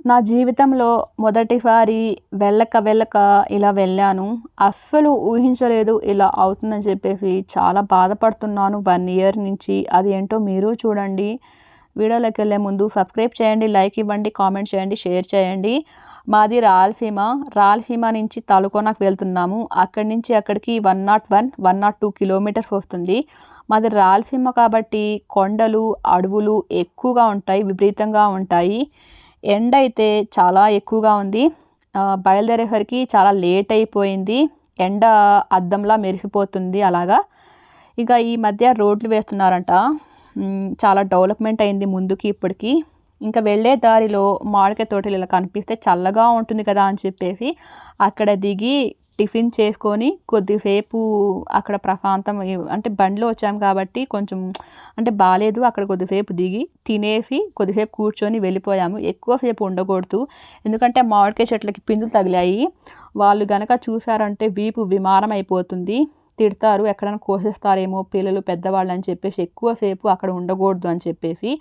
నా జీవితంలో మొదటిసారి వెళ్ళక ఇలా వెళ్ళాను. అస్సలు ఊహించలేదు ఇలా అవుతుందని చెప్పేసి. చాలా బాధపడుతున్నాను 1 ఇయర్ నుంచి. అది ఏంటో మీరు చూడండి. వీడియోలోకెళ్ళే ముందు సబ్స్క్రైబ్ చేయండి, లైక్ ఇవ్వండి, కామెంట్ చేయండి, షేర్ చేయండి. మాది రాయలసీమ. రాయలసీమ నుంచి తలకోనకు వెళ్తున్నాము. అక్కడి నుంచి అక్కడికి 101, 102 కిలోమీటర్స్ వస్తుంది. మాది రాయలసీమ కాబట్టి కొండలు, అడవులు ఎక్కువగా ఉంటాయి, విపరీతంగా ఉంటాయి. ఎండ అయితే చాలా ఎక్కువగా ఉంది. బయలుదేరేసరికి చాలా లేట్ అయిపోయింది. ఎండ అద్దంలా మెరిసిపోతుంది అలాగా. ఇక ఈ మధ్య రోడ్లు వేస్తున్నారంట. చాలా డెవలప్మెంట్ అయింది ముందుకి ఇప్పటికి. ఇంకా వెళ్ళే దారిలో మామిడికాయ తోటలు ఇలా కనిపిస్తే చల్లగా ఉంటుంది కదా అని చెప్పేసి అక్కడ దిగి టిఫిన్ చేసుకొని కొద్దిసేపు అక్కడ ప్రశాంతం, అంటే బండిలో వచ్చాము కాబట్టి కొంచెం అంటే బాలేదు. అక్కడ కొద్దిసేపు దిగి తినేసి కొద్దిసేపు కూర్చొని వెళ్ళిపోయాము. ఎక్కువసేపు ఉండకూడదు, ఎందుకంటే మామిడికాయ చెట్లకి పిందులు తగిలాయి. వాళ్ళు గనక చూసారంటే వీపు విమానం అయిపోతుంది, తిడతారు, ఎక్కడైనా కోసేస్తారేమో పిల్లలు పెద్దవాళ్ళు అని చెప్పేసి ఎక్కువసేపు అక్కడ ఉండకూడదు అని చెప్పేసి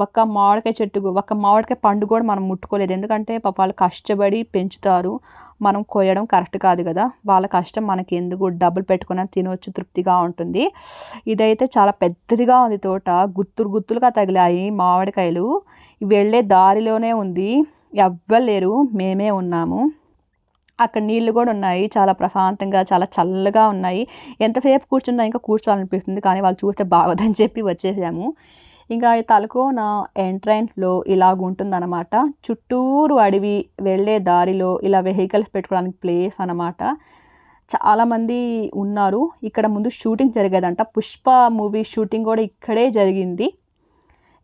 ఒక్క మామిడికాయ పండు కూడా మనం ముట్టుకోలేదు. ఎందుకంటే పాప వాళ్ళు కష్టపడి పెంచుతారు, మనం కోయడం కరెక్ట్ కాదు కదా. వాళ్ళ కష్టం మనకి ఎందుకు, డబ్బులు పెట్టుకుని తినవచ్చు, తృప్తిగా ఉంటుంది. ఇదైతే చాలా పెద్దదిగా ఉంది తోట, గుత్తులుగా తగిలాయి మామిడికాయలు. వెళ్ళే దారిలోనే ఉంది, ఎవ్వరు లేరు, మేమే ఉన్నాము. అక్కడ నీళ్ళు కూడా ఉన్నాయి, చాలా ప్రశాంతంగా చాలా చల్లగా ఉన్నాయి. ఎంతసేపు కూర్చున్నా ఇంకా కూర్చోవాలనిపిస్తుంది, కానీ వాళ్ళు చూస్తే బాగోదని చెప్పి వచ్చేసాము. ఇంకా ఈ తలకోన ఎంట్రన్స్లో ఇలాగుంటుందన్నమాట. చుట్టూరు అడవి, వెళ్ళే దారిలో ఇలా వెహికల్స్ పెట్టుకోవడానికి ప్లేస్ అన్నమాట. చాలామంది ఉన్నారు. ఇక్కడ ముందు షూటింగ్ జరిగేదంట, పుష్ప మూవీ షూటింగ్ కూడా ఇక్కడే జరిగింది.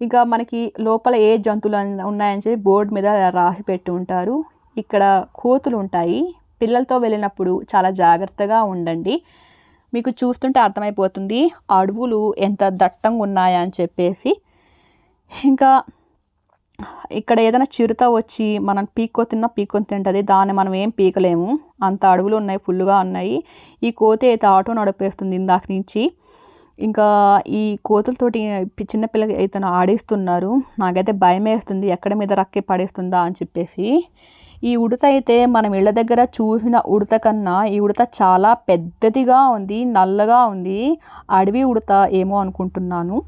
ఇంకా మనకి లోపల ఏ జంతువులు ఉన్నాయని చెప్పి బోర్డు మీద రాసి పెట్టి ఉంటారు. ఇక్కడ కోతులు ఉంటాయి. పిల్లలతో వెళ్ళినప్పుడు చాలా జాగ్రత్తగా ఉండండి. మీకు చూస్తుంటే అర్థమైపోతుంది అడవులు ఎంత దట్టంగా ఉన్నాయా అని చెప్పేసి. ఇంకా ఇక్కడ ఏదైనా చిరుత వచ్చి మనం పీక్కొని తింటుంది, దాన్ని మనం ఏం పీకలేము, అంత అడవులు ఉన్నాయి, ఫుల్గా ఉన్నాయి. ఈ కోతి అయితే ఆటో నడిపేస్తుంది ఇందాక నుంచి. ఇంకా ఈ కోతులతోటి చిన్నపిల్లకి అయితే ఆడిస్తున్నారు. నాకైతే భయం వేస్తుంది, ఎక్కడ మీద రక్కి పడేస్తుందా అని చెప్పేసి. ఈ ఉడత అయితే మనం ఇళ్ళ దగ్గర చూసిన ఉడత కన్నా ఈ ఉడత చాలా పెద్దదిగా ఉంది, నల్లగా ఉంది. అడవి ఉడత ఏమో అనుకుంటున్నాను.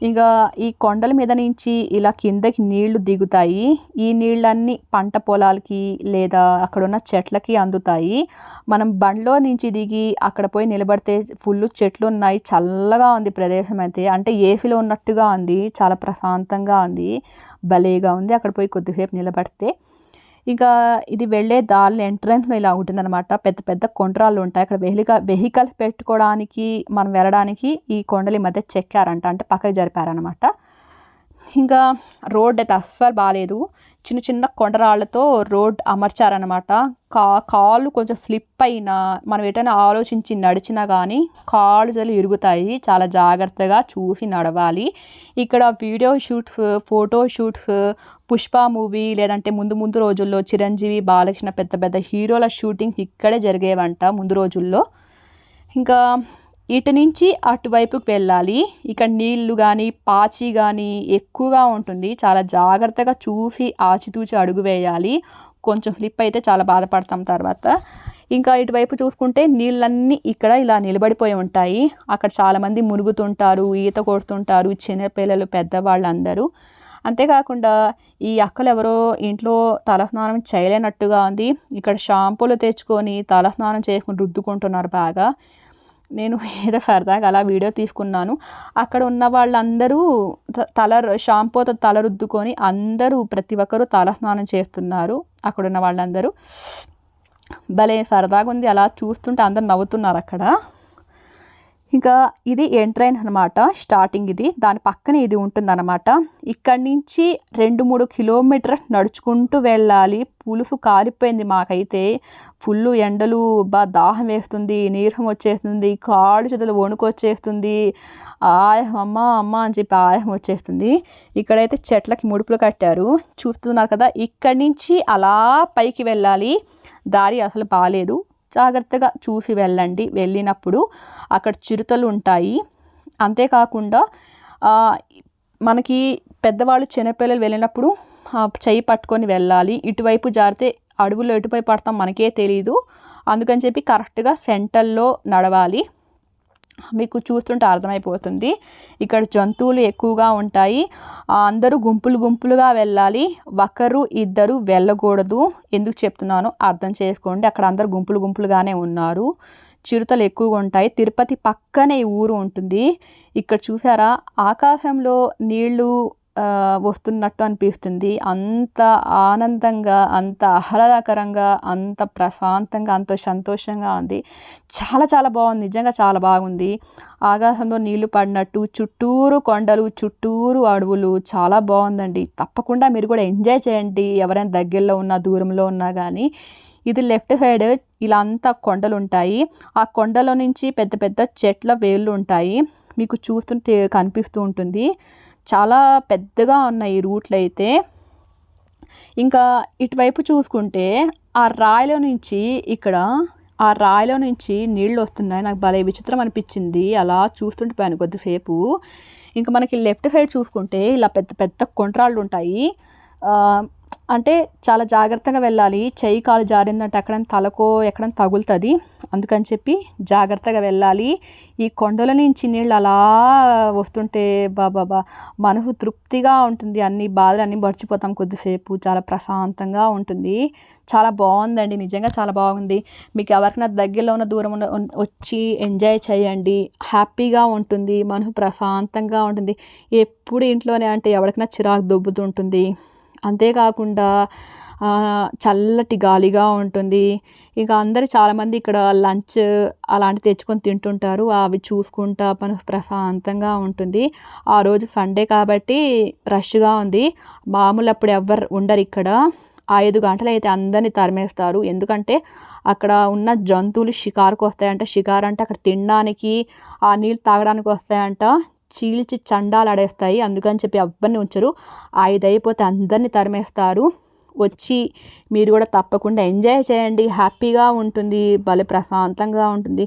ఇంకా ఈ కొండల మీద నుంచి ఇలా కిందకి నీళ్లు దిగుతాయి. ఈ నీళ్ళన్నీ పంట పొలాలకి లేదా అక్కడున్న చెట్లకి అందుతాయి. మనం బండ్లో నుంచి దిగి అక్కడ పోయి నిలబడితే ఫుల్ చెట్లు ఉన్నాయి, చల్లగా ఉంది ప్రదేశం అయితే. అంటే ఏసీలో ఉన్నట్టుగా ఉంది, చాలా ప్రశాంతంగా ఉంది, భలేగా ఉంది అక్కడ పోయి కొద్దిసేపు నిలబడితే. ఇంకా ఇది వెళ్ళే దారిలో ఎంట్రన్స్లో ఇలా ఉంటుందన్నమాట. పెద్ద పెద్ద కొండరాళ్ళు ఉంటాయి అక్కడ. వెహికల్స్ పెట్టుకోవడానికి, మనం వెళ్ళడానికి ఈ కొండల మధ్య చెక్కారంట, అంటే పక్కకి జరిపారనమాట. ఇంకా రోడ్ అయితే అస్సలు బాగాలేదు, చిన్న చిన్న కొండరాళ్లతో రోడ్ అమర్చారనమాట. కాళ్ళు కొంచెం స్లిప్ అయినా, మనం ఎటైనా ఆలోచించి నడిచినా కానీ కాళ్ళు జల్లి ఇరుగుతాయి. చాలా జాగ్రత్తగా చూసి నడవాలి. ఇక్కడ video shoots, photo shoots, Pushpa movie లేదంటే ముందు రోజుల్లో చిరంజీవి, బాలకృష్ణ పెద్ద పెద్ద హీరోల షూటింగ్స్ ఇక్కడే జరిగేవంట ముందు రోజుల్లో. ఇంకా ఇటు నుంచి అటువైపుకి వెళ్ళాలి. ఇక్కడ నీళ్లు కానీ పాచి కానీ ఎక్కువగా ఉంటుంది, చాలా జాగ్రత్తగా చూసి ఆచితూచి అడుగు వేయాలి. కొంచెం స్లిప్ అయితే చాలా బాధపడతాం తర్వాత. ఇంకా ఇటువైపు చూసుకుంటే నీళ్ళన్నీ ఇక్కడ ఇలా నిలబడిపోయి ఉంటాయి. అక్కడ చాలామంది మునుగుతుంటారు, ఈత కొడుతుంటారు, చిన్నపిల్లలు, పెద్దవాళ్ళు అందరూ. అంతేకాకుండా ఈ అక్కలు ఎవరో ఇంట్లో తలస్నానం చేయలేనట్టుగా ఉంది. ఇక్కడ షాంపూలు తెచ్చుకొని తలస్నానం చేసుకుని రుద్దుకుంటున్నారు బాగా. నేను ఏదో సరదాగా అలా వీడియో తీసుకున్నాను. అక్కడ ఉన్న వాళ్ళందరూ షాంపూతో తల రుద్దుకొని అందరూ ప్రతి ఒక్కరూ తలస్నానం చేస్తున్నారు. అక్కడ ఉన్న వాళ్ళందరూ భలే సరదాగా ఉంది, అలా చూస్తుంటే అందరు నవ్వుతున్నారు అక్కడ. ఇంకా ఇది ఎంట్రైన్ అనమాట, స్టార్టింగ్ ఇది. దాని పక్కనే ఇది ఉంటుందన్నమాట. ఇక్కడి నుంచి 2-3 కిలోమీటర్స్ నడుచుకుంటూ వెళ్ళాలి. పులుసు కాలిపోయింది మాకైతే, ఫుల్ ఎండలు, దాహం వేస్తుంది, నీరసం వచ్చేస్తుంది, కాళ్ళు చేతులు వణుకొచ్చేస్తుంది, అమ్మ అమ్మ అని చెప్పి ఆయాసం వచ్చేస్తుంది. ఇక్కడైతే చెట్లకి ముడుపులు కట్టారు, చూస్తున్నారు కదా. ఇక్కడి నుంచి అలా పైకి వెళ్ళాలి, దారి అసలు బాగాలేదు, జాగ్రత్తగా చూసి వెళ్ళండి. వెళ్ళినప్పుడు అక్కడ చిరుతలు ఉంటాయి. అంతేకాకుండా మనకి పెద్దవాళ్ళు చిన్నపిల్లలు వెళ్ళినప్పుడు చెయ్యి పట్టుకొని వెళ్ళాలి. ఇటువైపు జారితే అడవుల్లో ఎటువైపు పడతాం మనకే తెలీదు. అందుకని చెప్పి కరెక్ట్గా సెంటర్లో నడవాలి. మీకు చూస్తుంటే అర్థమైపోతుంది. ఇక్కడ జంతువులు ఎక్కువగా ఉంటాయి. అందరూ గుంపులుగా వెళ్ళాలి. ఒకరు ఇద్దరు వెళ్ళకూడదు. ఎందుకు చెప్తున్నానో అర్థం చేసుకోండి. అక్కడ అందరూ గుంపులుగానే ఉన్నారు. చిరుతలు ఎక్కువగా ఉంటాయి. తిరుపతి పక్కనే ఈ ఊరు ఉంటుంది. ఇక్కడ చూసారా ఆకాశంలో నీళ్లు వస్తున్నట్టు అనిపిస్తుంది. అంత ఆనందంగా, అంత ఆహ్లాదకరంగా, అంత ప్రశాంతంగా, అంత సంతోషంగా ఉంది. చాలా బాగుంది. నిజంగా చాలా బాగుంది. ఆకాశంలో నీళ్లు పడినట్టు చుట్టూరు కొండలు, చుట్టూరు అడవులు చాలా బాగుందండి. తప్పకుండా మీరు కూడా ఎంజాయ్ చేయండి. ఎవరైనా దగ్గరలో ఉన్నా దూరంలో ఉన్నా కానీ. ఇది లెఫ్ట్ సైడ్ ఇలా అంతా కొండలు ఉంటాయి. ఆ కొండలో నుంచి పెద్ద చెట్ల వేళ్ళు ఉంటాయి. మీకు చూస్తుంటే కనిపిస్తూ ఉంటుంది. చాలా పెద్దగా ఉన్నాయి ఈ రూట్లు అయితే. ఇంకా ఇటువైపు చూసుకుంటే ఆ రాయిలో నుంచి నీళ్ళు వస్తున్నాయి. నాకు భలే విచిత్రం అనిపించింది. అలా చూస్తుంటే కొద్దిసేపు. ఇంకా మనకి లెఫ్ట్ సైడ్ చూసుకుంటే ఇలా పెద్ద కొండరాళ్ళు ఉంటాయి. అంటే చాలా జాగ్రత్తగా వెళ్ళాలి. చెయ్యి కాలు జారిందంటే తలకో ఎక్కడైనా తగులుతుంది. అందుకని చెప్పి జాగ్రత్తగా వెళ్ళాలి. ఈ కొండల నుంచి నీళ్ళు అలా వస్తుంటే బాబా మనసు తృప్తిగా ఉంటుంది. అన్ని బాధలన్నీ మర్చిపోతాం కొద్దిసేపు. చాలా ప్రశాంతంగా ఉంటుంది. చాలా బాగుందండి. నిజంగా చాలా బాగుంది. మీకు ఎవరికైనా దగ్గరలో ఉన్న దూరం వచ్చి ఎంజాయ్ చేయండి. హ్యాపీగా ఉంటుంది. మనసు ప్రశాంతంగా ఉంటుంది. ఎప్పుడు ఇంట్లోనే అంటే ఎవరికైనా చిరాకు దొబ్బుతుంటుంది. అంతేకాకుండా చల్లటి గాలిగా ఉంటుంది. ఇంకా అందరూ చాలామంది ఇక్కడ లంచ్ అలాంటివి తెచ్చుకొని తింటుంటారు. అవి చూసుకుంటా ప్రశాంతంగా ఉంటుంది. ఆ రోజు సండే కాబట్టి రష్గా ఉంది. మామూలు అప్పుడు ఎవ్వరు ఉండరు ఇక్కడ. 5 గంటలు అయితే అందరినీ తరిమేస్తారు. ఎందుకంటే అక్కడ ఉన్న జంతువులు షికారుకు వస్తాయంట. షికారు అంటే అక్కడ తినడానికి, ఆ నీళ్ళు తాగడానికి వస్తాయంట. చీల్చి చండాలాడేస్తాయి. అందుకని చెప్పి ఎవ్వరిని ఉంచరు. 5 అయిపోతే అందరినీ తరిమేస్తారు. వచ్చి మీరు కూడా తప్పకుండా ఎంజాయ్ చేయండి. హ్యాపీగా ఉంటుంది. భలే ప్రశాంతంగా ఉంటుంది.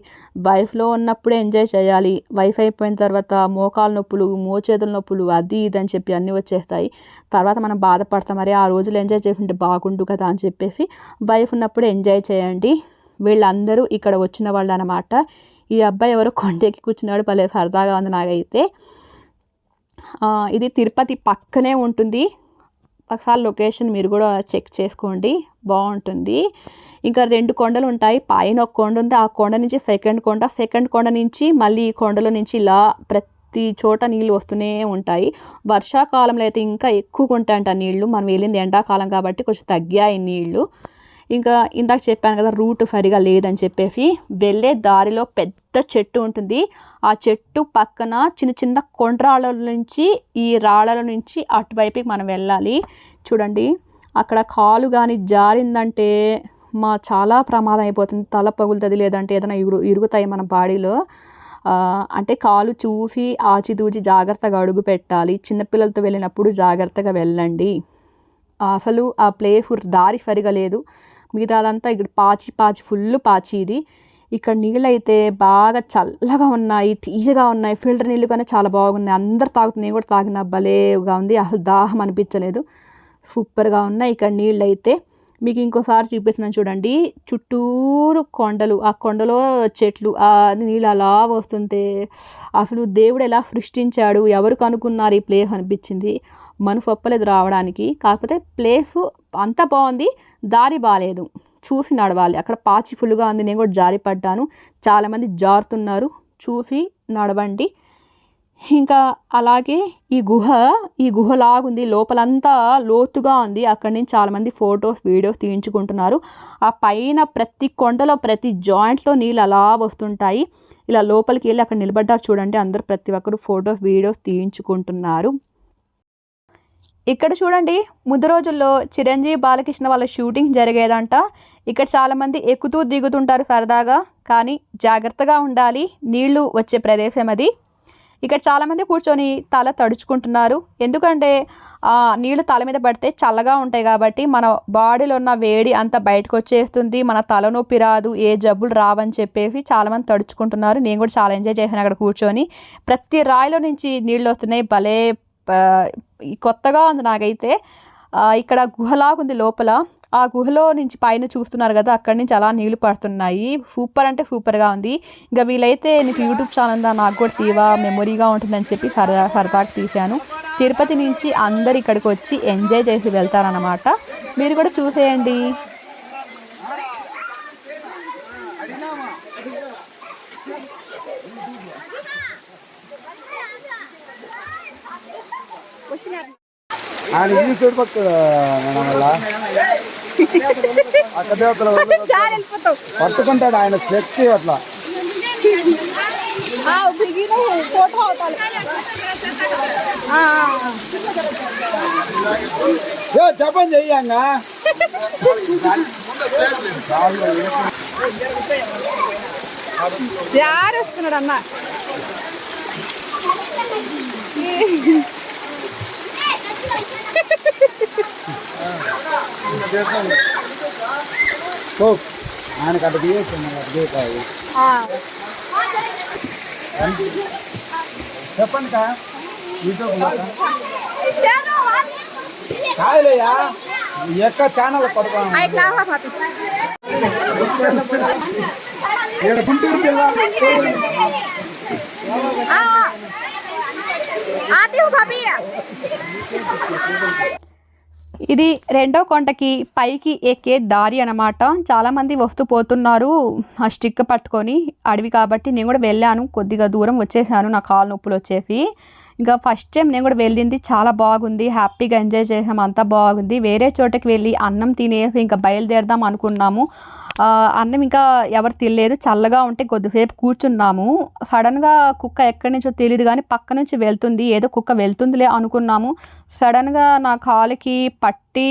వైఫ్లో ఉన్నప్పుడే ఎంజాయ్ చేయాలి. వైఫ్ అయిపోయిన తర్వాత మోకాలు నొప్పులు, మోచేతుల నొప్పులు, అది ఇది అని చెప్పి అన్నీ వచ్చేస్తాయి. తర్వాత మనం బాధపడతాం. మరి ఆ రోజులు ఎంజాయ్ చేస్తుంటే బాగుండు కదా అని చెప్పేసి వైఫ్ ఉన్నప్పుడే ఎంజాయ్ చేయండి. వీళ్ళందరూ ఇక్కడ వచ్చిన వాళ్ళు అన్నమాట. ఈ అబ్బాయి ఎవరో కొండెక్కి కూర్చున్నాడు. భలే సరదాగా ఉంది నాకైతే. ఇది తిరుపతి పక్కనే ఉంటుంది. ఒకసారి లొకేషన్ మీరు కూడా చెక్ చేసుకోండి. బాగుంటుంది. ఇంకా 2 కొండలు ఉంటాయి. పైన ఒక కొండ ఉంది. ఆ కొండ నుంచి సెకండ్ కొండ నుంచి మళ్ళీ ఈ కొండల నుంచి ఇలా ప్రతి చోట నీళ్ళు వస్తూనే ఉంటాయి. వర్షాకాలంలో అయితే ఇంకా ఎక్కువగా ఉంటాయంట నీళ్ళు. మనం వెళ్ళింది ఎండాకాలం కాబట్టి కొంచెం తగ్గాయి నీళ్ళు. ఇంకా ఇందాక చెప్పాను కదా రూట్ సరిగా లేదని చెప్పేసి. వెళ్ళే దారిలో పెద్ద చెట్టు ఉంటుంది. ఆ చెట్టు పక్కన చిన్న కొండరాళ్ళ నుంచి, ఈ రాళ్ళ నుంచి అటువైపుకి మనం వెళ్ళాలి. చూడండి అక్కడ కాలు కానీ జారిందంటే చాలా ప్రమాదం అయిపోతుంది. తల పగులుతుంది, లేదంటే ఏదైనా ఇరుగుతాయి మన బాడీలో. అంటే కాలు చూసి ఆచితూచి జాగ్రత్తగా అడుగు పెట్టాలి. చిన్నపిల్లలతో వెళ్ళినప్పుడు జాగ్రత్తగా వెళ్ళండి. అసలు ఆ ప్లేస్ దారి సరిగా లేదు. మిగతాదంతా ఇక్కడ పాచి ఫుల్ పాచి. ఇది ఇక్కడ నీళ్ళు అయితే బాగా చల్లగా ఉన్నాయి, తీయగా ఉన్నాయి. ఫిల్టర్ నీళ్ళు కానీ చాలా బాగున్నాయి. అందరు తాగుతుంది, నేను కూడా తాగిన. భలేగా ఉంది. అసలు దాహం అనిపించలేదు. సూపర్గా ఉన్నాయి ఇక్కడ నీళ్ళు అయితే. మీకు ఇంకోసారి చూపిస్తున్నాను చూడండి. చుట్టూరు కొండలు, ఆ కొండలో చెట్లు, ఆ నీళ్ళు అలా వస్తుంటే అసలు దేవుడు ఎలా సృష్టించాడు, ఎవరు కనుక్కున్నారు ఈ ప్లేస్ అనిపించింది. మనసు ఒప్పలేదు రావడానికి. కాకపోతే ప్లేస్ అంతా బాగుంది, దారి బాగాలేదు. చూసి నడవాలి. అక్కడ పాచి ఫుల్గా ఉంది. నేను కూడా జారి పడ్డాను. చాలామంది జారుతున్నారు. చూసి నడవండి. ఇంకా అలాగే ఈ గుహలాగుంది. లోపలంతా లోతుగా ఉంది. అక్కడి నుంచి చాలామంది ఫొటోస్ వీడియోస్ తీయించుకుంటున్నారు. ఆ పైన ప్రతి కొండలో ప్రతి జాయింట్లో నీళ్ళు అలా వస్తుంటాయి. ఇలా లోపలికి వెళ్ళి అక్కడ నిలబడ్డారు చూడండి. అందరూ ప్రతి ఒక్కరు ఫొటోస్ వీడియోస్ తీయించుకుంటున్నారు. ఇక్కడ చూడండి ముందు రోజుల్లో చిరంజీవి బాలకృష్ణ వాళ్ళ షూటింగ్ జరిగేదంట. ఇక్కడ చాలామంది ఎక్కుతూ దిగుతుంటారు సరదాగా. కానీ జాగ్రత్తగా ఉండాలి. నీళ్లు వచ్చే ప్రదేశం అది. ఇక్కడ చాలామంది కూర్చొని తల తడుచుకుంటున్నారు. ఎందుకంటే నీళ్ళు తల మీద పడితే చల్లగా ఉంటాయి కాబట్టి మన బాడీలో ఉన్న వేడి అంతా బయటకు వచ్చేస్తుంది. మన తలనొప్పి రాదు, ఏ జబ్బులు రావని చెప్పేసి చాలామంది తడుచుకుంటున్నారు. నేను కూడా చాలా ఎంజాయ్ చేశాను అక్కడ కూర్చొని. ప్రతి రాయిలో నుంచి నీళ్ళు వస్తున్నాయి. భలే కొత్తగా ఉంది నాకైతే. ఇక్కడ గుహలాగుంది లోపల. ఆ గుహలో నుంచి పైన చూస్తున్నారు కదా, అక్కడి నుంచి అలా నీళ్లు పడుతున్నాయి. సూపర్ అంటే సూపర్గా ఉంది. ఇంకా వీలైతే నీకు యూట్యూబ్ ఛానల్ ఉందా, నాకు కూడా తీవా, మెమొరీగా ఉంటుందని చెప్పి సరదాగా తీశాను. తిరుపతి నుంచి అందరు ఇక్కడికి వచ్చి ఎంజాయ్ చేసి వెళ్తారన్నమాట. మీరు కూడా చూసేయండి. పట్టుకుంటాడు ఆయన శక్తి అట్లా. జపం చెయ్యంగా జారేస్తున్నాడు అన్న. ఆయనకు అట్లా తీయేస్తాను చెప్పండి కాయలేయా ఎక్క ఛానల్ పడుకోండి. గుంటూరు జిల్లా ఇది రెండో కొండకి పైకి ఎక్కే దారి అన్నమాట. చాలామంది వస్తూ పోతున్నారు ఆ స్టిక్ పట్టుకొని. అడవి కాబట్టి నేను కూడా వెళ్ళాను, కొద్దిగా దూరం వచ్చేసాను, నా కాలు నొప్పులు వచ్చేసి. ఇంకా ఫస్ట్ టైం నేను కూడా వెళ్ళింది, చాలా బాగుంది, హ్యాపీగా ఎంజాయ్ చేసాం, అంతా బాగుంది. వేరే చోటకి వెళ్ళి అన్నం తినేసి ఇంకా బయలుదేరదాం అనుకున్నాము. అన్నం ఇంకా ఎవరు తినలేదు, చల్లగా ఉంటే కొద్దిసేపు కూర్చున్నాము. సడన్గా కుక్క ఎక్కడి నుంచో తెలియదు కానీ పక్క నుంచి వెళ్తుంది, ఏదో కుక్క వెళ్తుందిలే అనుకున్నాము. సడన్గా నా కాలుకి పట్టి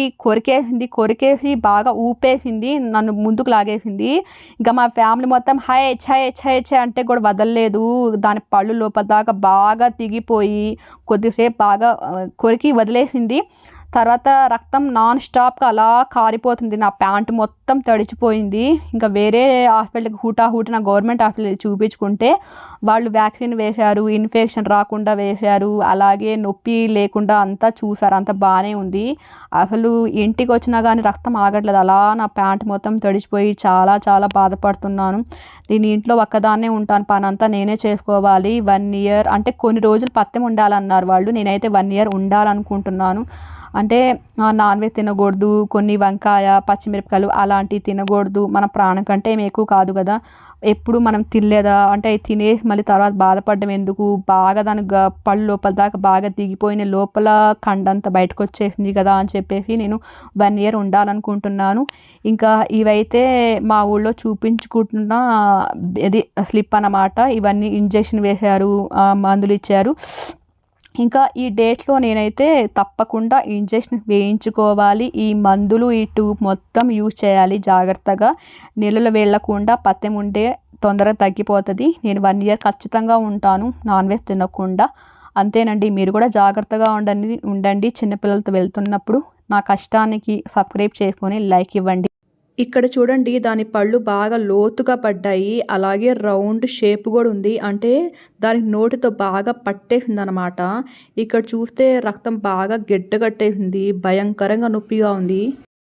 కొరికేసి బాగా ఊపేసింది, నన్ను ముందుకు లాగేసింది. ఇంకా మా ఫ్యామిలీ మొత్తం హై ఛై ఛై ఛై అంటే కూడా వదలలేదు. దాని పళ్ళు లోపల దాకా బాగా తెగిపోయి కొద్దిసేపు బాగా కొరికి వదిలేసింది. తర్వాత రక్తం నాన్ స్టాప్గా అలా కారిపోతుంది, నా ప్యాంటు మొత్తం తడిచిపోయింది. ఇంకా వేరే హాస్పిటల్కి హూటాహూటి నా గవర్నమెంట్ హాస్పిటల్కి చూపించుకుంటే వాళ్ళు వ్యాక్సిన్ వేశారు, ఇన్ఫెక్షన్ రాకుండా వేశారు, అలాగే నొప్పి లేకుండా అంతా చూసారు, అంతా బాగానే ఉంది. అసలు ఇంటికి వచ్చినా కానీ రక్తం ఆగట్లేదు, అలా నా ప్యాంటు మొత్తం తడిచిపోయి చాలా చాలా బాధపడుతున్నాను. నేను ఇంట్లో ఒక్కదాన్నే ఉంటాను, పని అంతా నేనే చేసుకోవాలి. 1 ఇయర్ అంటే కొన్ని రోజులు పత్యం ఉండాలన్నారు వాళ్ళు, నేనైతే 1 ఇయర్ ఉండాలనుకుంటున్నాను. అంటే నాన్ వెజ్ తినకూడదు, కొన్ని వంకాయ పచ్చిమిరపకాయలు అలాంటివి తినకూడదు. మన ప్రాణం కంటే ఏమి ఎక్కువ కాదు కదా, ఎప్పుడు మనం తినలేదా అంటే తినేసి మళ్ళీ తర్వాత బాధపడడం ఎందుకు. బాగా దాని పళ్ళు లోపల దాకా బాగా దిగిపోయిన లోపల కండంతా బయటకు వచ్చేసింది కదా అని చెప్పేసి నేను 1 ఇయర్ ఉండాలనుకుంటున్నాను. ఇంకా ఇవైతే మా ఊళ్ళో చూపించుకుంటున్న ఇది స్లిప్ అన్నమాట. ఇవన్నీ ఇంజెక్షన్ వేశారు, మందులు ఇచ్చారు. ఇంకా ఈ డేట్లో నేనైతే తప్పకుండా ఇంజెక్షన్ వేయించుకోవాలి. ఈ మందులు ఈ ట్యూబ్ మొత్తం యూజ్ చేయాలి జాగ్రత్తగా. నీళ్ళలో వెళ్ళకుండా పత్యం ఉంటే తొందరగా తగ్గిపోతుంది. నేను 1 ఇయర్ ఖచ్చితంగా ఉంటాను నాన్ వెజ్ తినకుండా. అంతేనండి, మీరు కూడా జాగ్రత్తగా ఉండండి చిన్నపిల్లలతో వెళ్తున్నప్పుడు. నా కష్టానికి సబ్స్క్రైబ్ చేసుకొని లైక్ ఇవ్వండి. ఇక్కడ చూడండి, దాని పళ్ళు బాగా లోతుగా పడ్డాయి, అలాగే రౌండ్ షేప్ కూడా ఉంది, అంటే దానికి నోటితో బాగా పట్టేసింది అనమాట. ఇక్కడ చూస్తే రక్తం బాగా గడ్డగట్టేసింది, భయంకరంగా నొప్పిగా ఉంది.